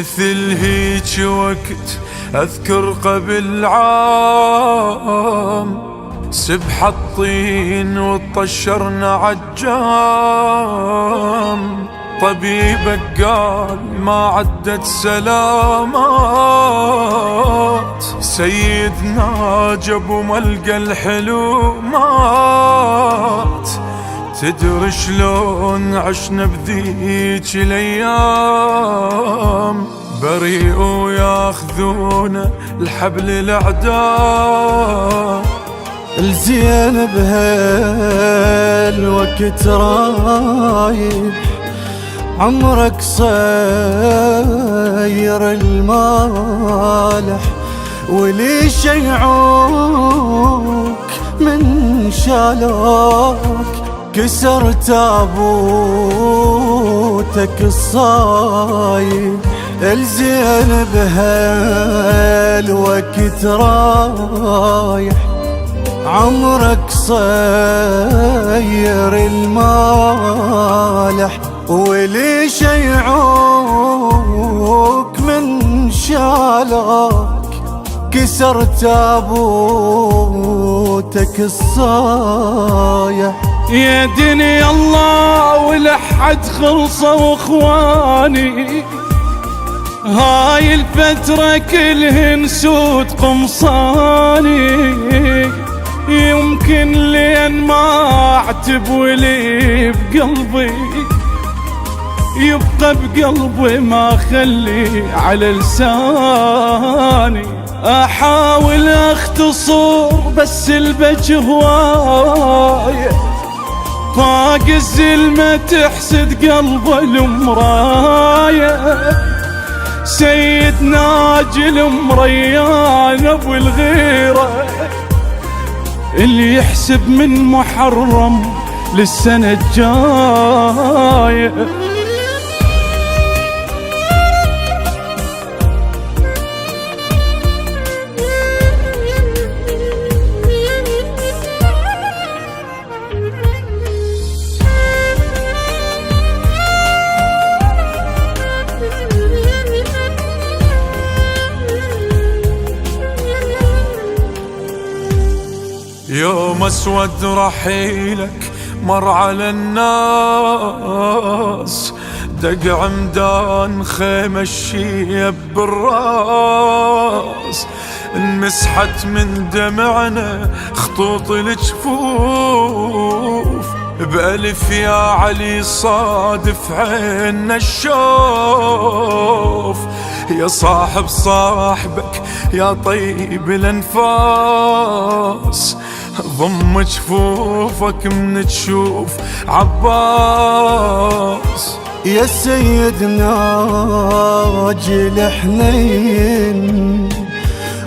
مثل هيج وقت أذكر قبل عام سبح الطين وطشرنا عجام، طبيبك قال ما عدت سلامات، سيدنا جاب وملقى الحلو مات. تدري شلون عشنا بذيك الايام، بريء وياخذونا الحبل الاعداء. الزين بهالوقت رايح، عمرك صير المالح، ولي شيعوك من شالوك، كسر تابوتك الصايح. الزين بهالوقت رايح، عمرك صير المالح، ولي شيعوك من شالك، كسر تابوتك الصايح. يا دنيا الله ولحد خلصة واخواني، هاي الفترة كلهن سود قمصاني، يمكن لين ما اعتب ولي بقلبي، يبقى بقلبي ما خلي على لساني. احاول اختصر بس البج هواية، طاق الزلمة تحسد قلبه المراية. سيدنا جل مريان ابو الغيرة، اللي يحسب من محرم للسنة الجاية. يوم اسود رحيلك مر على الناس، دق عمدان خيمة الشيب بالراس، انمسحت من دمعنا خطوط الجفوف، بألف يا علي صادف عيننا الشوف. يا صاحب صاحبك يا طيب الانفاس، ضم جفوفك من تشوف عباس. يا سيدنا جيل حنين،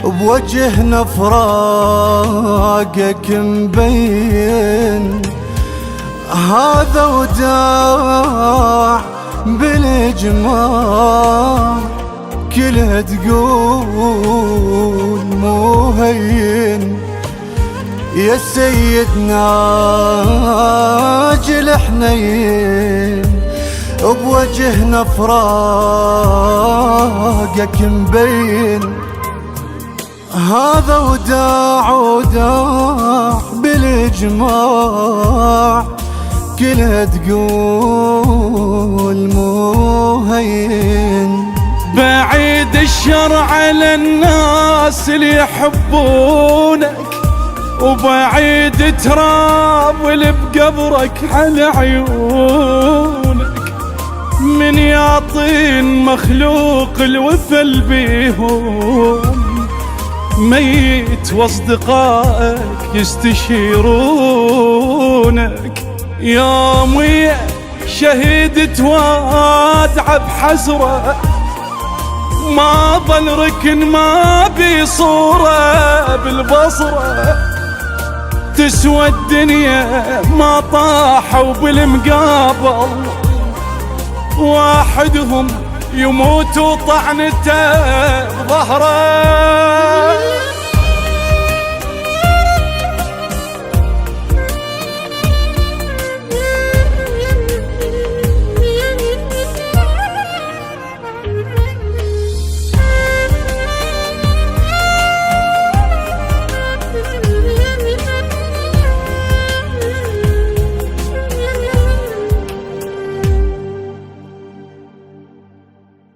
بوجهنا فراقك مبين، هذا وداع بالإجماع، كلها تقول مو هين. يا سيدنا جل حنين، بوجهنا فراقك مبين، هذا وداع وداع بالإجماع، كلها تقول مو هين. بعيد الشر على الناس اللي يحبونك، وبعيد تراب اللي بقبرك على عيونك، من يعطين مخلوق الوفل بيهم، ميت واصدقائك يستشيرونك. يومي شهيد توادع بحسرة، ما ظل ركن ما بي صورة بالبصرة، تسوى الدنيا ما طاحوا بالمقابل، واحدهم يموت وطعنته بظهره.